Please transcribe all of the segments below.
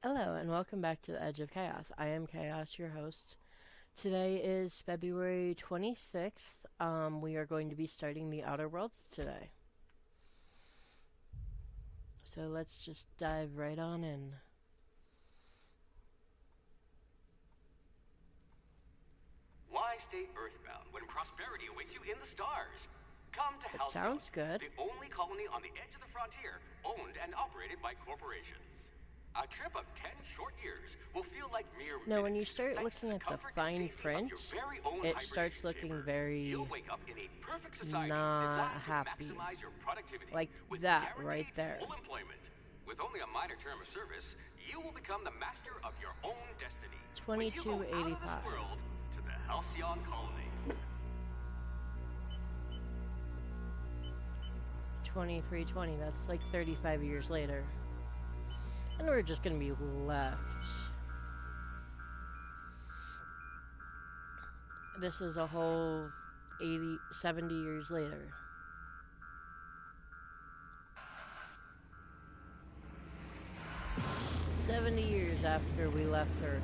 Hello and welcome back to the Edge of Chaos. I am Chaos, your host. Today is February 26th. We are going to be starting the Outer Worlds today. So let's just dive right on in. Why stay earthbound when prosperity awaits you in the stars? Come to It Halcyon, sounds good. the only colony on the edge of the frontier, owned and operated by corporations. A trip of 10 short years will feel like mere Now, when you minutes, start thanks to looking at the comfort and fine safety of print, your very own it starts hibernation looking chamber. very You'll wake up in a perfect society not designed happy. to maximize your productivity Like with that guaranteed right there. full employment. With only a minor term of service, you will become the master of your own destiny. When you go out of this 2285. world to the Halcyon colony. 2320, that's like 35 years later. And we're just gonna be left. This is a whole 70 years later. "70 years after we left Earth.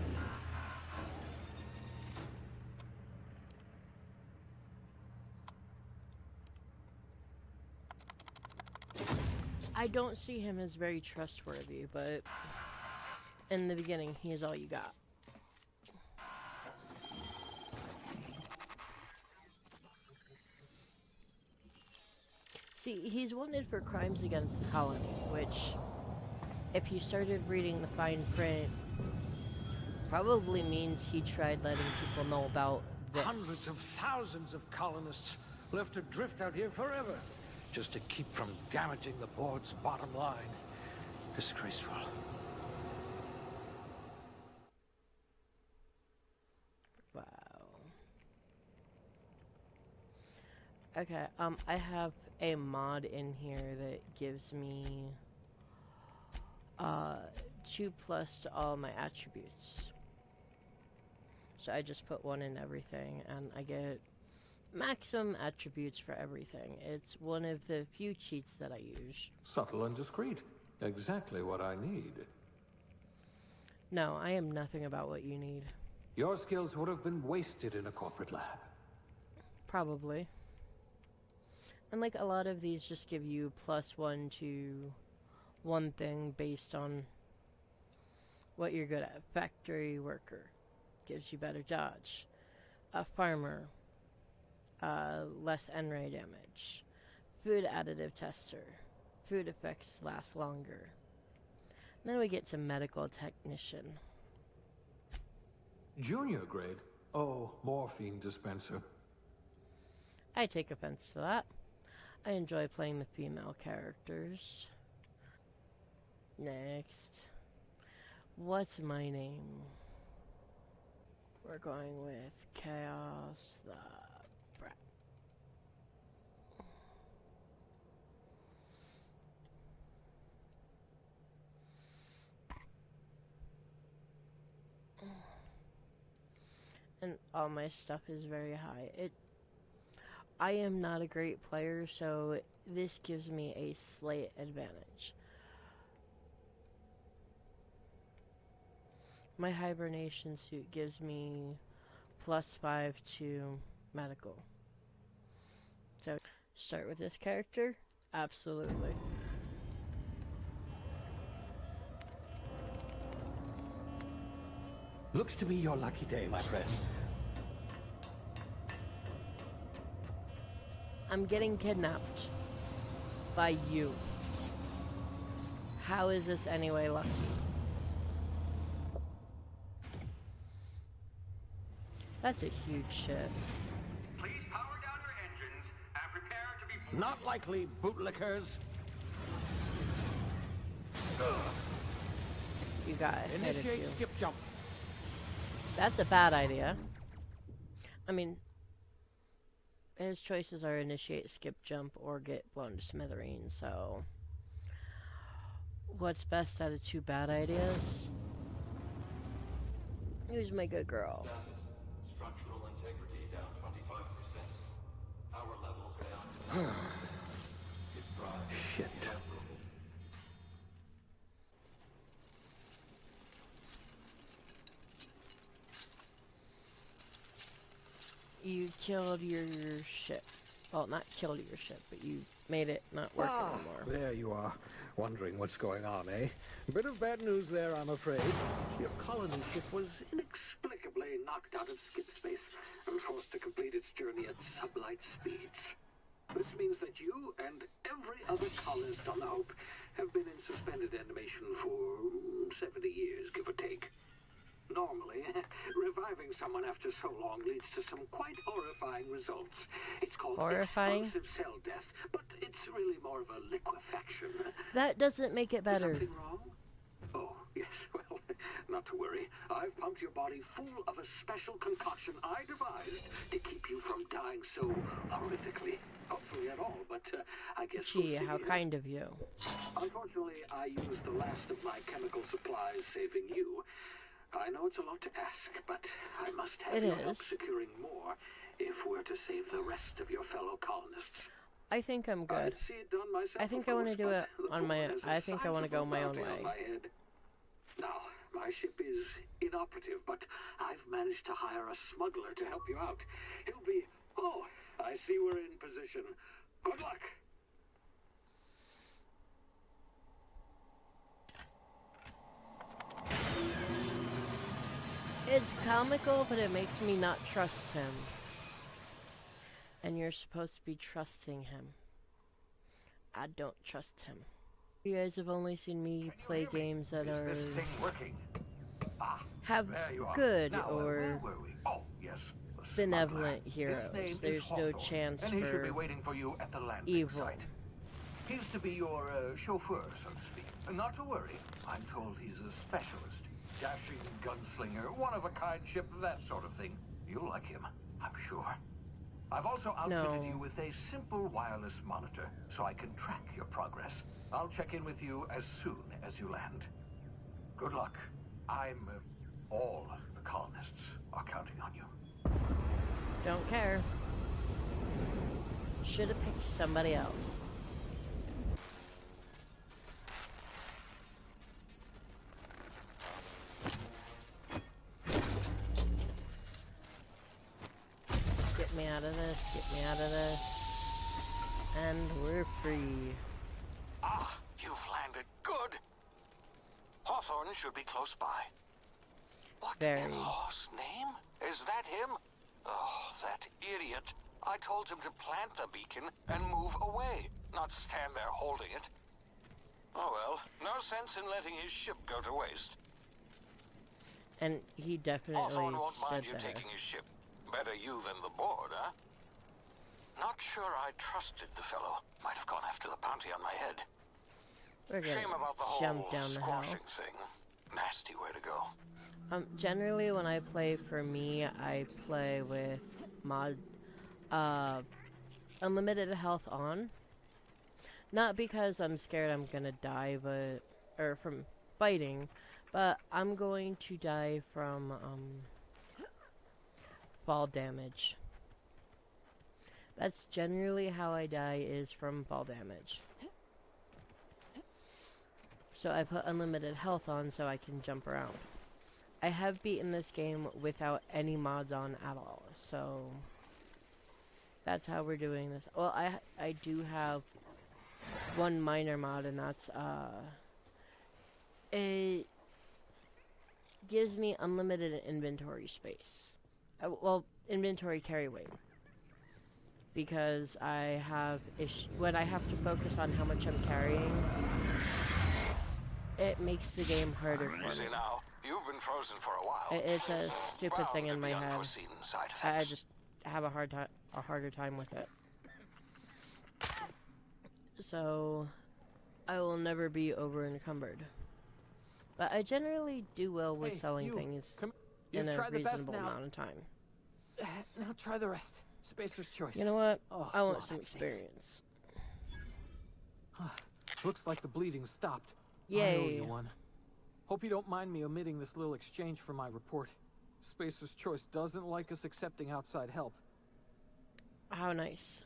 I don't see him as very trustworthy, but in the beginning, he is all you got. See, he's wanted for crimes against the colony, which, if you started reading the fine print, probably means he tried letting people know about this. Hundreds of thousands of colonists left adrift out here forever, just to keep from damaging the board's bottom line. Disgraceful. Wow. Okay, I have a mod in here that gives me 2+ to all my attributes. So I just put 1 in everything, and I get maximum attributes for everything. It's one of the few cheats that I use. Subtle and discreet. Exactly what I need. No, I am nothing about what you need. Your skills would have been wasted in a corporate lab. Probably. And like a lot of these just give you +1 to one thing based on what you're good at. Factory worker gives you better dodge. A farmer, less N-ray damage. Food additive tester, food effects last longer. And then we get to medical technician. Junior grade? Oh, morphine dispenser. I take offense to that. I enjoy playing the female characters. Next. What's my name? We're going with Chaos the Brat. And all my stuff is very high. I am not a great player, so this gives me a slight advantage. My hibernation suit gives me +5 to medical. So, start with this character? Absolutely. Looks to be your lucky day, my friend. I'm getting kidnapped by you. How is this anyway lucky? That's a huge ship. Please power down your engines and prepare to be... Not likely, bootlickers. You got it. Initiate skip jump. That's a bad idea. I mean, his choices are initiate, skip, jump, or get blown to smithereens, so... What's best out of 2 bad ideas? Who's my good girl? Status. Structural integrity down 25%. Power levels down. Shit. You killed your ship. Well, not killed your ship, but you made it not work anymore. There you are, wondering what's going on, eh? A bit of bad news there, I'm afraid. Your colony ship was inexplicably knocked out of skip space and forced to complete its journey at sublight speeds. This means that you and every other colonist on the Hope have been in suspended animation for 70 years, give or take. Normally, reviving someone after so long leads to some quite horrifying results. It's called explosive cell death, but it's really more of a liquefaction. That doesn't make it better. Something wrong? Oh, yes, well, not to worry. I've pumped your body full of a special concoction I devised to keep you from dying so horrifically. Hopefully at all, but I guess Gee, we'll how see. kind of you. Unfortunately, I used the last of my chemical supplies saving you. I know it's a lot to ask, but I must have your help securing more if we're to save the rest of your fellow colonists. I think I'm good. I'd see it done myself, I think I want to do it on my. I think I want to go my own way. Now, my ship is inoperative, but I've managed to hire a smuggler to help you out. He'll be. Oh, I see we're in position. Good luck. It's comical, but it makes me not trust him. And you're supposed to be trusting him. I don't trust him. You guys have only seen me play games that are have good or benevolent heroes. There's no chance for evil. He used to be your chauffeur, so to speak. Not to worry. I'm told he's a specialist. Dashing gunslinger, one-of-a-kind ship, that sort of thing. You'll like him, I'm sure. I've also outfitted you with a simple wireless monitor, so I can track your progress. I'll check in with you as soon as you land. Good luck. All the colonists are counting on you. Don't care. Should have picked somebody else. Get me out of this, get me out of this. And we're free. Ah, you've landed good. Hawthorne should be close by. What in Law's name? Is that him? Oh, that idiot. I told him to plant the beacon and move away, not stand there holding it. Oh well, no sense in letting his ship go to waste. And he definitely Hawthorne won't mind stood you there. taking his ship. Better you than the board, huh? Not sure I trusted the fellow. Might have gone after the bounty on my head. We're gonna Shame about the jump whole down the hill. squashing thing. Nasty way to go. Generally when I play for me, I play with unlimited health on. Not because I'm scared I'm gonna die, or from fighting, but I'm going to die from, fall damage. That's generally how I die, is from fall damage. So I put unlimited health on so I can jump around. I have beaten this game without any mods on at all, so that's how we're doing this. Well, I do have one minor mod, and that's it gives me unlimited inventory space. Well, inventory carry weight. Because I have when I have to focus on how much I'm carrying, it makes the game harder for me. Now, you've been frozen for a while. It's a stupid thing in my head. Unforeseen side I effects. just have a harder time with it. So I will never be over encumbered. But I generally do well with selling things in a reasonable amount of time. Now try the rest. Spacer's choice. You know what? Oh, I want lots some of things. experience. Looks like the bleeding stopped. I owe Yay. you one. Hope you don't mind me omitting this little exchange for my report. Spacer's choice doesn't like us accepting outside help. How nice.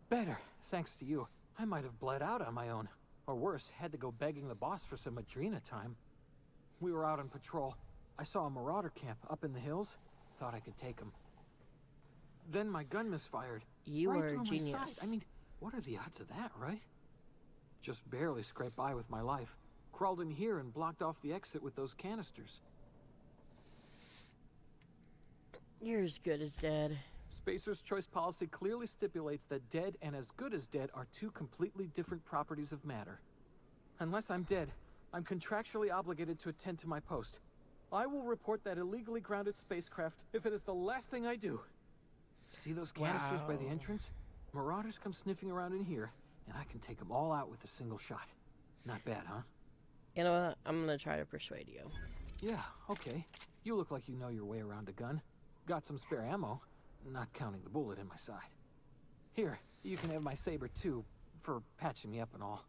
Better, thanks to you. I might have bled out on my own. Or worse, had to go begging the boss for some Adrena time. We were out on patrol. I saw a marauder camp up in the hills. Thought I could take him. then my gun misfired. You right were a through genius. my side. I mean, what are the odds of that, right? Just barely scraped by with my life. Crawled in here and blocked off the exit with those canisters. You're as good as dead. Spacer's choice policy clearly stipulates that dead and as good as dead are two completely different properties of matter. Unless I'm dead, I'm contractually obligated to attend to my post. I will report that illegally grounded spacecraft if it is the last thing I do. See those canisters by the entrance? Marauders come sniffing around in here, and I can take them all out with a single shot. Not bad, huh? You know what? I'm gonna try to persuade you. Yeah, okay. You look like you know your way around a gun. Got some spare ammo, not counting the bullet in my side. Here, you can have my saber too, for patching me up and all.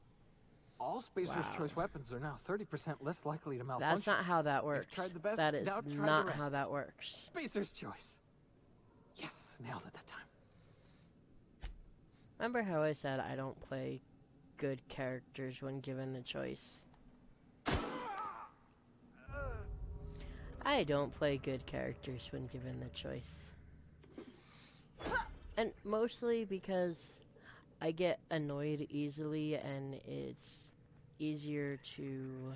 All Spacer's choice weapons are now 30% less likely to malfunction. That's not how that works. You've tried the best, That is now try not the rest. how that works. Spacer's choice. Yes, nailed it that time. Remember how I said I don't play good characters when given the choice? I don't play good characters when given the choice. And mostly because I get annoyed easily and it's easier to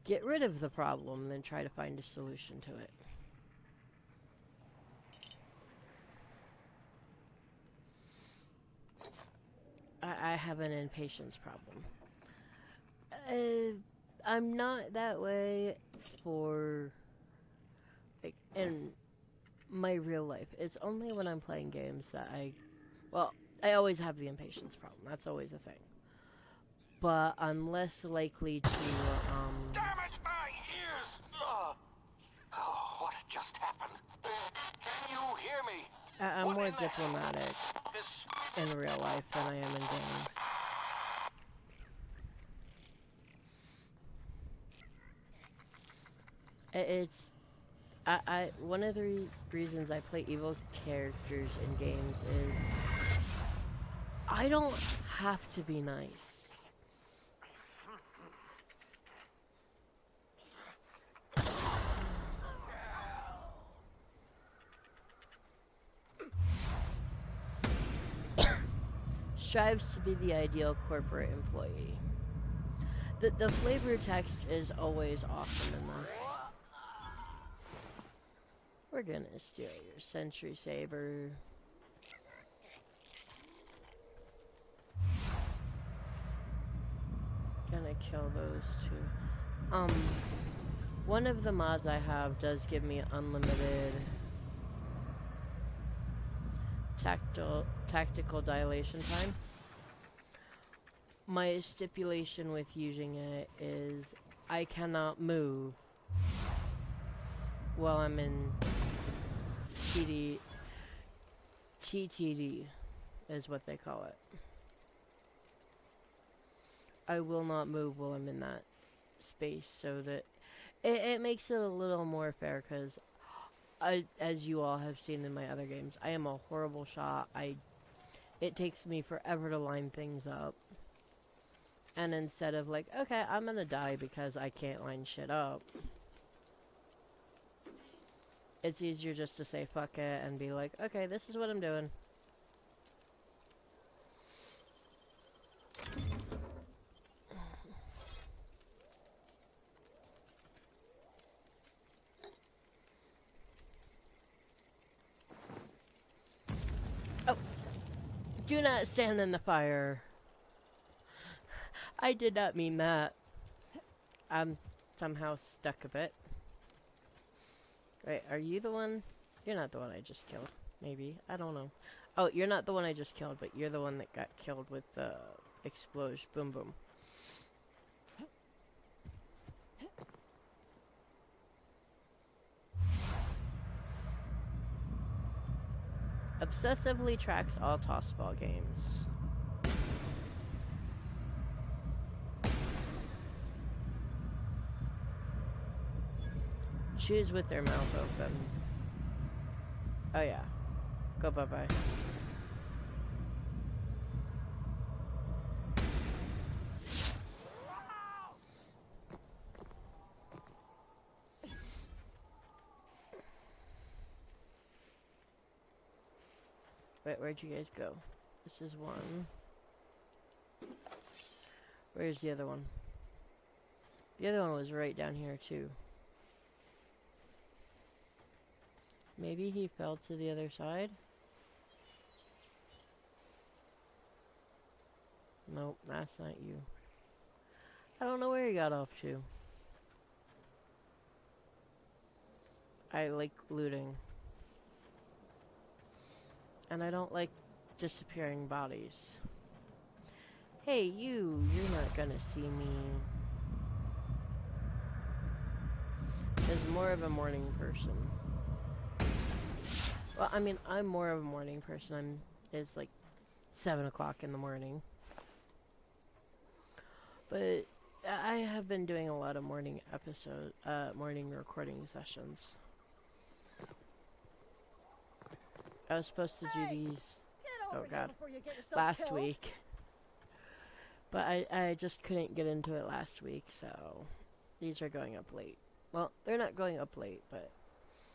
get rid of the problem than try to find a solution to it. I have an impatience problem. I'm not that way for, like, in my real life. It's only when I'm playing games that I always have the impatience problem. That's always a thing. But I'm less likely to, Damn it, my ears! Oh, what just happened? Can you hear me? I'm What more in the diplomatic This... in real life than I am in games. It's one of the reasons I play evil characters in games is I don't have to be nice. Strives to be the ideal corporate employee. The flavor text is always awesome in this. We're gonna steal your sentry saber. Gonna kill those two. One of the mods I have does give me unlimited tactical dilation time. My stipulation with using it is I cannot move while I'm in TTD is what they call it. I will not move while I'm in that space, so that it makes it a little more fair, because as you all have seen in my other games, I am a horrible shot. It takes me forever to line things up. And instead of like, okay, I'm gonna die because I can't line shit up, it's easier just to say fuck it and be like, okay, this is what I'm doing. Oh, do not stand in the fire. I did not mean that. I'm somehow stuck a bit. Wait, are you the one? You're not the one I just killed. Maybe. I don't know. Oh, you're not the one I just killed, but you're the one that got killed with the explosion. Boom, boom. Obsessively tracks all tossball games. Choose with their mouth open. Oh yeah. Go bye-bye. Wait, where'd you guys go? This is one. Where's the other one? The other one was right down here, too. Maybe he fell to the other side? Nope, that's not you. I don't know where he got off to. I like looting. And I don't like disappearing bodies. Hey, you're not gonna see me. As more of a morning person. Well, I mean, I'm more of a morning person. It's like 7 o'clock in the morning. But I have been doing a lot of morning morning recording sessions. I was supposed to do these, oh god, last week. But I just couldn't get into it last week, so these are going up late. Well, they're not going up late, but...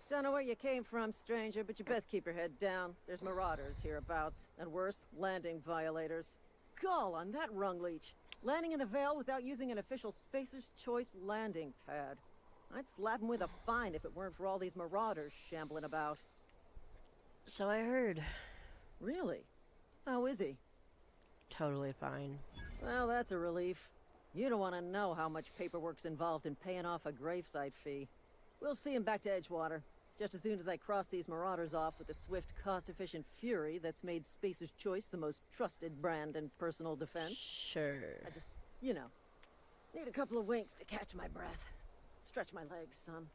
Don't know where you came from, stranger, but you best keep your head down. There's marauders hereabouts, and worse, landing violators. Gall on that rung leech. Landing in the Vale without using an official Spacer's Choice landing pad. I'd slap him with a fine if it weren't for all these marauders shambling about. So I heard. Really? How is he? Totally fine. Well, that's a relief. You don't want to know how much paperwork's involved in paying off a gravesite fee. We'll see him back to Edgewater, just as soon as I cross these marauders off with the swift, cost-efficient fury that's made Spacer's Choice the most trusted brand in personal defense. Sure. I just, you know, need a couple of winks to catch my breath. Stretch my legs, son.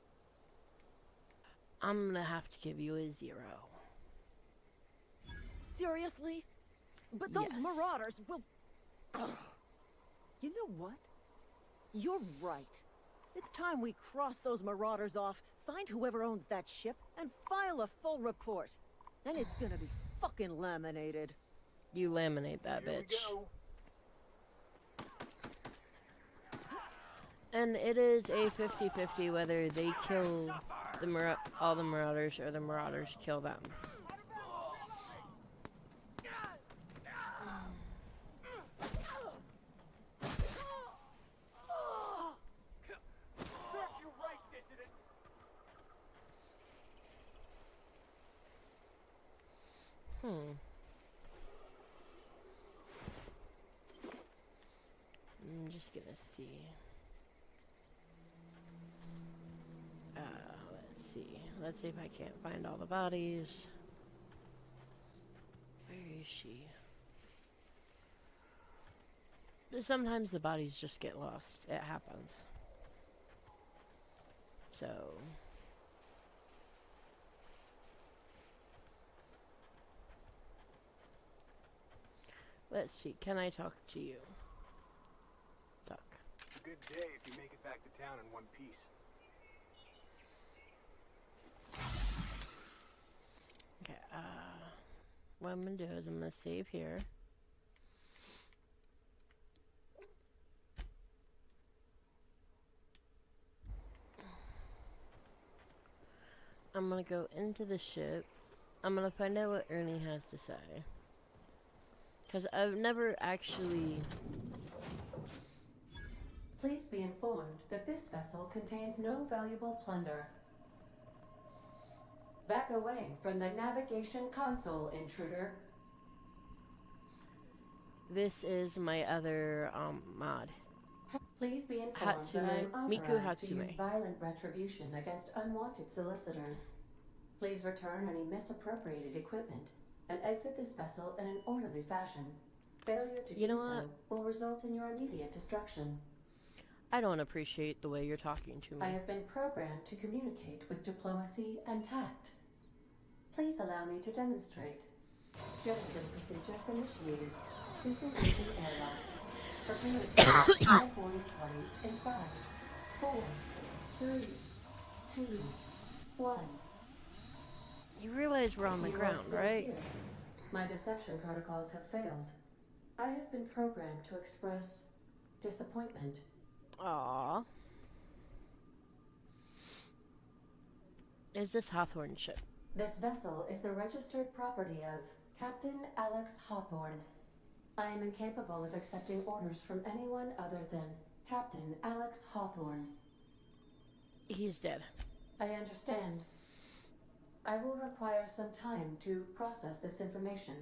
I'm gonna have to give you a 0. Seriously? But those Yes. marauders will... Ugh. You know what? You're right. It's time we cross those marauders off, find whoever owns that ship, and file a full report. And it's gonna be fucking laminated. You laminate that bitch. And it is a 50-50 whether they kill all the marauders or the marauders kill them. I'm just gonna see. Let's see. Let's see if I can't find all the bodies. Where is she? But sometimes the bodies just get lost. It happens. So... let's see, can I talk to you? Talk. It's a good day if you make it back to town in one piece. Okay, what I'm gonna do is I'm gonna save here. I'm gonna go into the ship. I'm gonna find out what Ernie has to say. Because I've never actually... Please be informed that this vessel contains no valuable plunder. Back away from the navigation console, intruder. This is my other mod. Please be informed that I am Miku authorized to use Hatsune. violent retribution against unwanted solicitors. Please return any misappropriated equipment and exit this vessel in an orderly fashion. Failure to do so will result in your immediate destruction. I don't appreciate the way you're talking to me. I have been programmed to communicate with diplomacy and tact. Please allow me to demonstrate. Jettison procedures initiated. Disengaging airlocks. Prepare to take high-boarding parties in 5, 4, 3, 2, 1. You realize we're on the ground, right? Here. My deception protocols have failed. I have been programmed to express disappointment. Aww. Is this Hawthorne ship? This vessel is the registered property of Captain Alex Hawthorne. I am incapable of accepting orders from anyone other than Captain Alex Hawthorne. He's dead. I understand. I will require some time to process this information.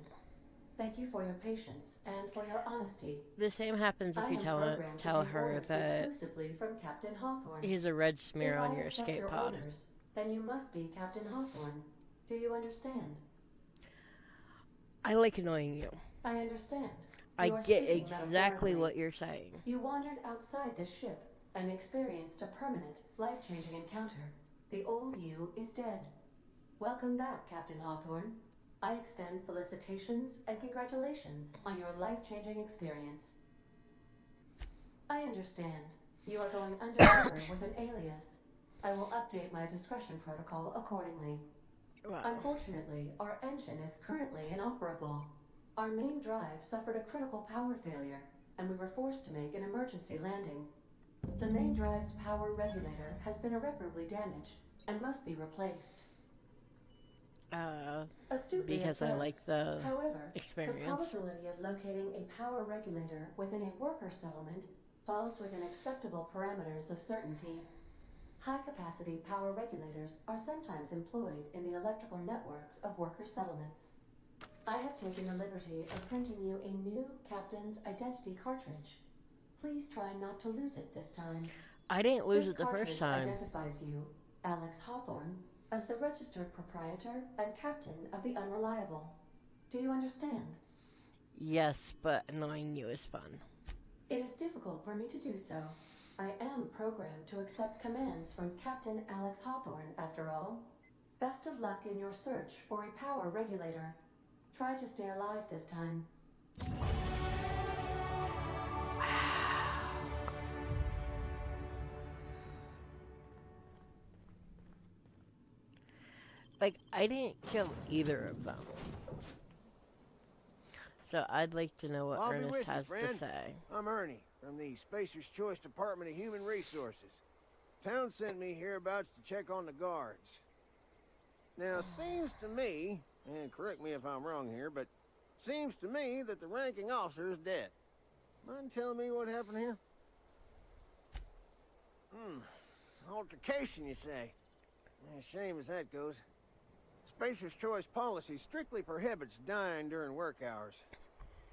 Thank you for your patience and for your honesty. The same happens if you tell her that exclusively from Captain Hawthorne. he's a red smear If on I your accept escape your pod. orders, then you must be Captain Hawthorne. Do you understand? I like annoying you. I understand. I You are get speaking exactly metaphorically. what you're saying. You wandered outside this ship and experienced a permanent, life-changing encounter. The old you is dead. Welcome back, Captain Hawthorne. I extend felicitations and congratulations on your life-changing experience. I understand. You are going undercover with an alias. I will update my discretion protocol accordingly. Wow. Unfortunately, our engine is currently inoperable. Our main drive suffered a critical power failure, and we were forced to make an emergency landing. The main drive's power regulator has been irreparably damaged and must be replaced. Astutely Because I observed. like the However, experience. the probability of locating a power regulator within a worker settlement falls within acceptable parameters of certainty. High-capacity power regulators are sometimes employed in the electrical networks of worker settlements. I have taken the liberty of printing you a new captain's identity cartridge. Please try not to lose it this time. I didn't lose This it the first cartridge time. identifies you, Alex Hawthorne, as the registered proprietor and captain of the Unreliable. Do you understand? Yes, but annoying you is fun. It is difficult for me to do so. I am programmed to accept commands from Captain Alex Hawthorne, after all. Best of luck in your search for a power regulator. Try to stay alive this time. Like, I didn't kill either of them. So I'd like to know what I'll be Ernest with you, has to friend. say. I'm Ernie from the Spacer's Choice Department of Human Resources. Town sent me hereabouts to check on the guards. Now, seems to me, and correct me if I'm wrong here, but seems to me that the ranking officer is dead. Mind telling me what happened here? Altercation, you say? Shame as that goes. Spacer's Choice policy strictly prohibits dying during work hours.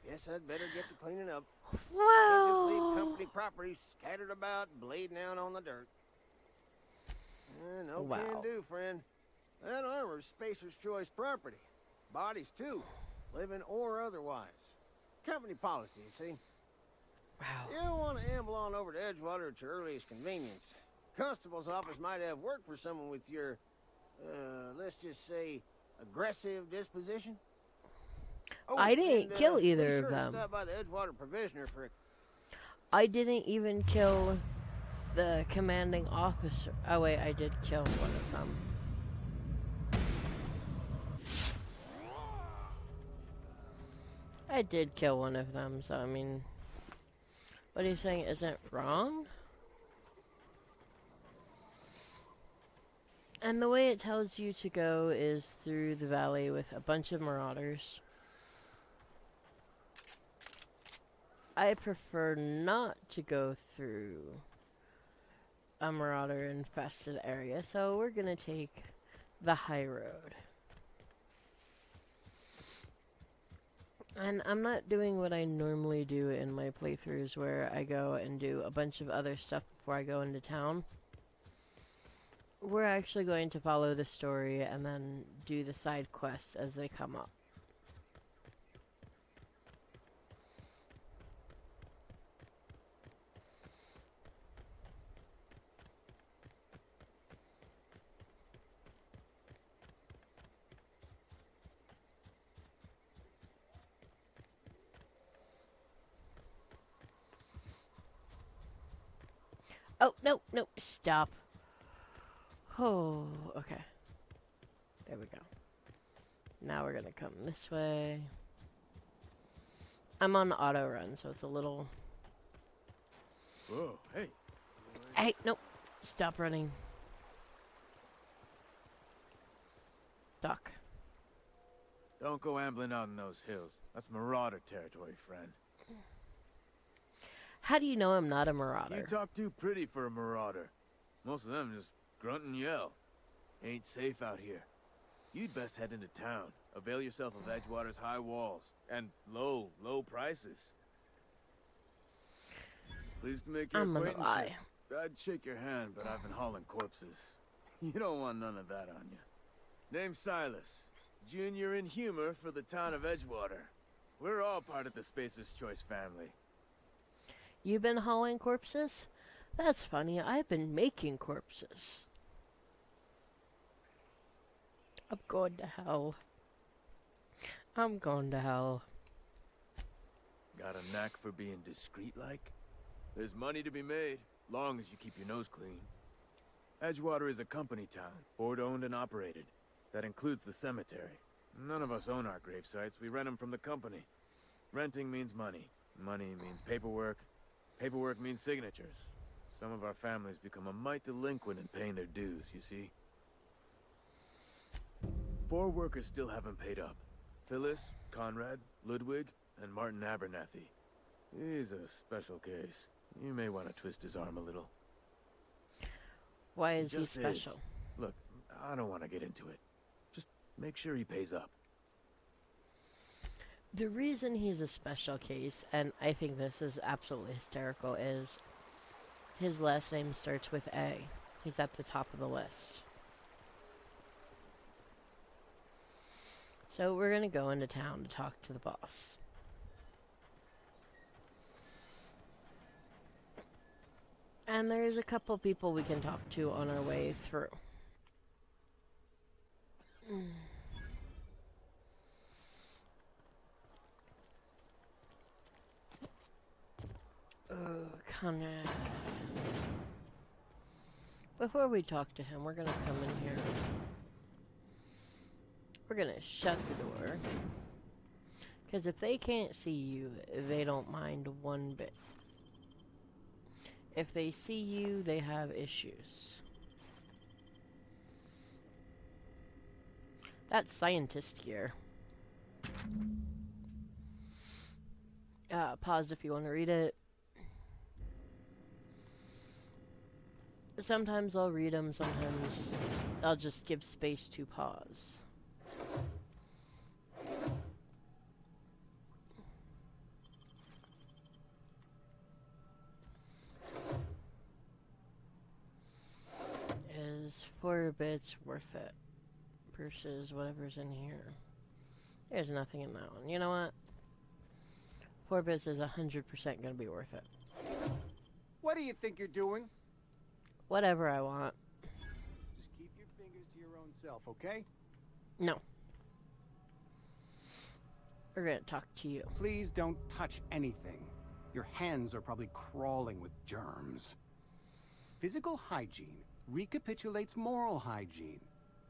Guess I'd better get to cleaning up. Can't just leave company property scattered about, bleeding out on the dirt. No can do, friend. That armor's Spacer's Choice property. Bodies, too. Living or otherwise. Company policy, you see. Wow. You don't want to amble on over to Edgewater at your earliest convenience. Constable's office might have work for someone with your, let's just say, aggressive disposition. Oh, I didn't kill either be sure of to them. Stop by the Edgewater Provisioner for I didn't even kill the commanding officer. Oh wait, I did kill one of them. I did kill one of them, so I mean, what are you saying isn't wrong? And the way it tells you to go is through the valley with a bunch of marauders. I prefer not to go through a marauder infested area, so we're gonna take the high road. And I'm not doing what I normally do in my playthroughs where I go and do a bunch of other stuff before I go into town. We're actually going to follow the story and then do the side quests as they come up. Oh, no, no, stop. Oh, okay. There we go. Now we're gonna come this way. I'm on auto run, so it's a little... Whoa, hey. Hey, no. Stop running. Duck. Don't go ambling out in those hills. That's marauder territory, friend. How do you know I'm not a marauder? You talk too pretty for a marauder. Most of them just grunt and yell. Ain't safe out here. You'd best head into town. Avail yourself of Edgewater's high walls. And low prices. Pleased to make your acquaintance. I'm gonna lie. I'd shake your hand, but I've been hauling corpses. You don't want none of that on you. Name's Silas. Junior in humor for the town of Edgewater. We're all part of the Spacer's Choice family. You've been hauling corpses? That's funny. I've been making corpses. I'm going to hell. I'm going to hell. Got a knack for being discreet-like? There's money to be made, long as you keep your nose clean. Edgewater is a company town, board-owned and operated. That includes the cemetery. None of us own our grave sites. We rent them from the company. Renting means money. Money means paperwork. Paperwork means signatures. Some of our families become a mite delinquent in paying their dues, you see. 4 workers still haven't paid up. Phyllis, Conrad, Ludwig, and Martin Abernathy. He's a special case. You may want to twist his arm a little. Why is he special? Look, I don't want to get into it. Just make sure he pays up. The reason he's a special case, and I think this is absolutely hysterical, is his last name starts with A. He's at the top of the list. So we're going to go into town to talk to the boss. And there's a couple people we can talk to on our way through. Oh, Conrad. Before we talk to him, we're gonna come in here. We're gonna shut the door. Because if they can't see you, they don't mind one bit. If they see you, they have issues. That's scientist gear. Pause if you want to read it. Sometimes I'll read them, sometimes I'll just give space to pause. Is 4 bits worth it versus whatever's in here? There's nothing in that one. You know what? 4 bits is 100% gonna be worth it. What do you think you're doing? Whatever I want. Just keep your fingers to your own self, okay? No. We're gonna talk to you. Please don't touch anything. Your hands are probably crawling with germs. Physical hygiene recapitulates moral hygiene.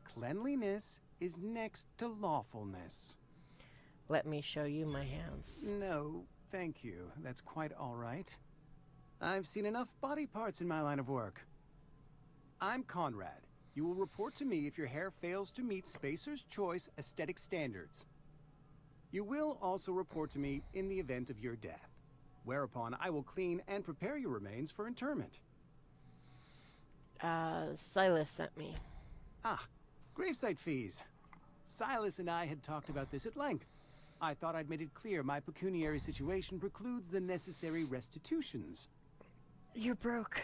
Cleanliness is next to lawfulness. Let me show you my hands. No, thank you. That's quite all right. I've seen enough body parts in my line of work. I'm Conrad. You will report to me if your hair fails to meet Spacer's Choice aesthetic standards. You will also report to me in the event of your death, whereupon I will clean and prepare your remains for interment. Silas sent me. Ah, gravesite fees. Silas and I had talked about this at length. I thought I'd made it clear my pecuniary situation precludes the necessary restitutions. You're broke.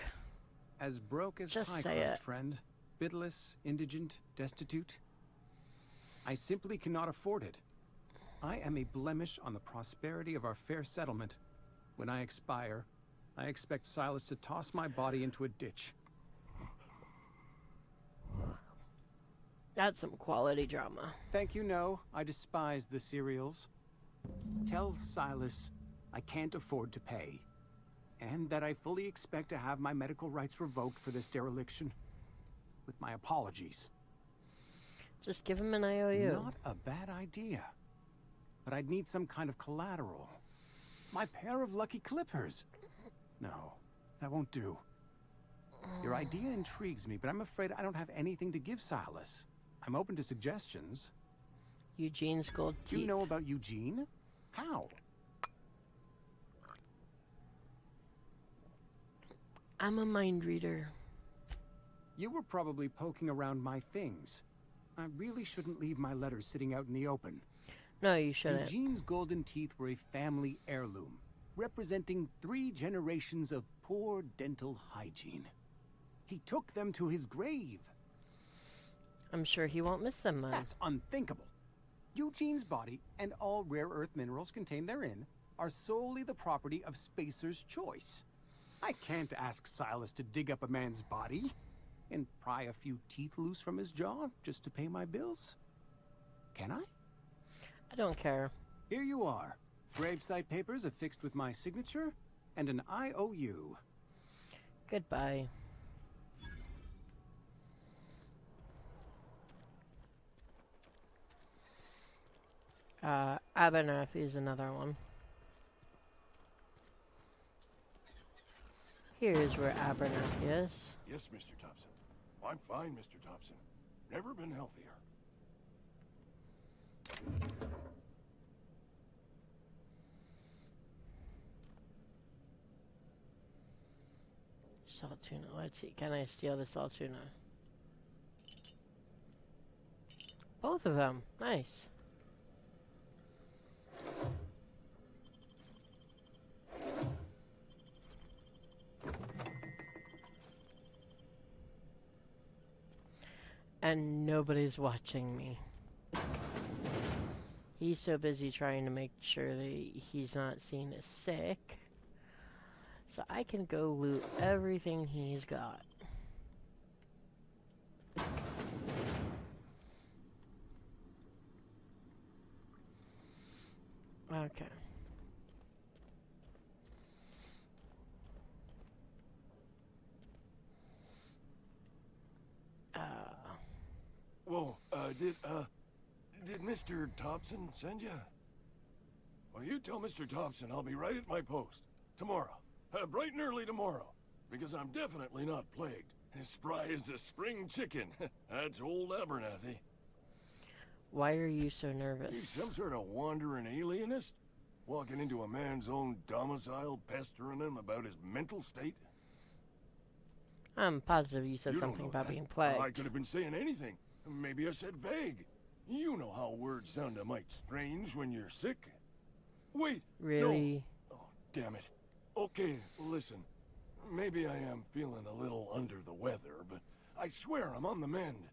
As broke as Just pie say crust, it. friend. Bitless, indigent, destitute. I simply cannot afford it. I am a blemish on the prosperity of our fair settlement. When I expire, I expect Silas to toss my body into a ditch. That's some quality drama. Thank you, no. I despise the cereals. Tell Silas I can't afford to pay. And that I fully expect to have my medical rights revoked for this dereliction. With my apologies. Just give him an IOU. Not a bad idea. But I'd need some kind of collateral. My pair of lucky clippers. No, that won't do. Your idea intrigues me, but I'm afraid I don't have anything to give Silas. I'm open to suggestions. Eugene's gold teeth. You know about Eugene? How? I'm a mind reader. You were probably poking around my things. I really shouldn't leave my letters sitting out in the open. No, you shouldn't. Eugene's golden teeth were a family heirloom, representing 3 generations of poor dental hygiene. He took them to his grave. I'm sure he won't miss them then. That's unthinkable. Eugene's body and all rare earth minerals contained therein are solely the property of Spacer's choice. I can't ask Silas to dig up a man's body and pry a few teeth loose from his jaw just to pay my bills. Can I? I don't care. Here you are. Gravesite papers affixed with my signature and an IOU. Goodbye. Abernathy is another one. Here's where Abernathy is. Yes, Mr. Thompson. I'm fine, Mr. Thompson. Never been healthier. Salt tuna. Let's see. Can I steal the salt tuna? Both of them. Nice. And nobody's watching me. He's so busy trying to make sure that he's not seen as sick. So I can go loot everything he's got. Okay. Whoa, did Mr. Thompson send you? Well, you tell Mr. Thompson I'll be right at my post. Tomorrow. Bright and early tomorrow. Because I'm definitely not plagued. As spry as a spring chicken. That's old Abernathy. Why are you so nervous? He's some sort of wandering alienist? Walking into a man's own domicile, pestering him about his mental state? I'm positive you said You don't something know about that. being plagued. I could have been saying anything. Maybe I said vague. You know how words sound a mite strange when you're sick. Wait. Really? No. Oh, damn it. Okay, listen. Maybe I am feeling a little under the weather, but I swear I'm on the mend.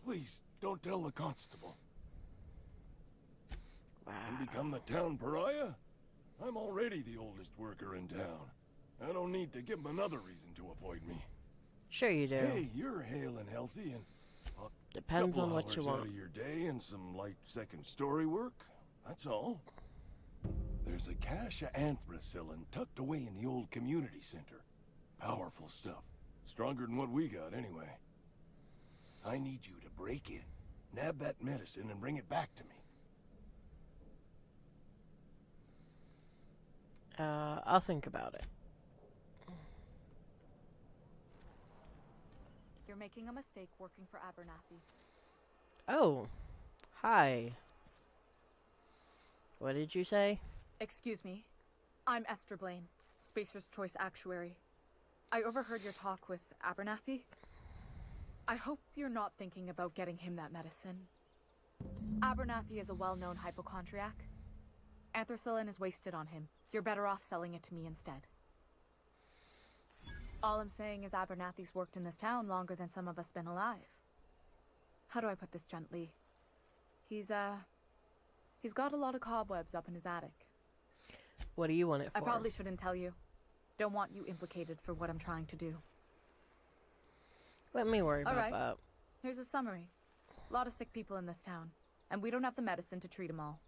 Please, don't tell the constable. Wow. And become the town pariah? I'm already the oldest worker in town. I don't need to give him another reason to avoid me. Sure you do. Hey, you're hale and healthy, and depends on what you hours want. out of your day and some light second story work. That's all. There's a cache of anthracillin tucked away in the old community center. Powerful stuff. Stronger than what we got, anyway. I need you to break in, nab that medicine, and bring it back to me. I'll think about it. You're making a mistake working for Abernathy. Oh. Hi. What did you say? Excuse me. I'm Esther Blaine, Spacer's Choice Actuary. I overheard your talk with Abernathy. I hope you're not thinking about getting him that medicine. Abernathy is a well-known hypochondriac. Anthracillin is wasted on him. You're better off selling it to me instead. All I'm saying is Abernathy's worked in this town longer than some of us been alive. How do I put this gently? He's got a lot of cobwebs up in his attic. What do you want it for? I probably shouldn't tell you. Don't want you implicated for what I'm trying to do. Let me worry about that. Here's a summary. A lot of sick people in this town, and we don't have the medicine to treat them all.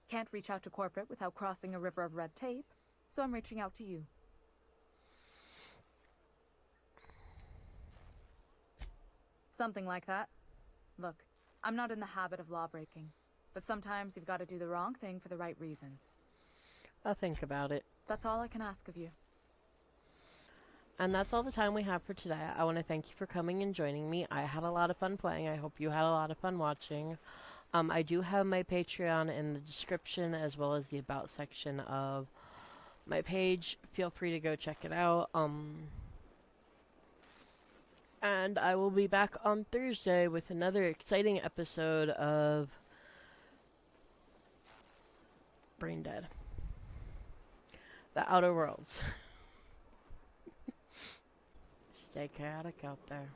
Can't reach out to corporate without crossing a river of red tape, so I'm reaching out to you. Something like that. Look, I'm not in the habit of law-breaking, but sometimes you've got to do the wrong thing for the right reasons. I'll think about it. That's all I can ask of you. And that's all the time we have for today. I want to thank you for coming and joining me. I had a lot of fun playing. I hope you had a lot of fun watching. I do have my Patreon in the description as well as the about section of my page. Feel free to go check it out. And I will be back on Thursday with another exciting episode of Brain Dead. The Outer Worlds. Stay chaotic out there.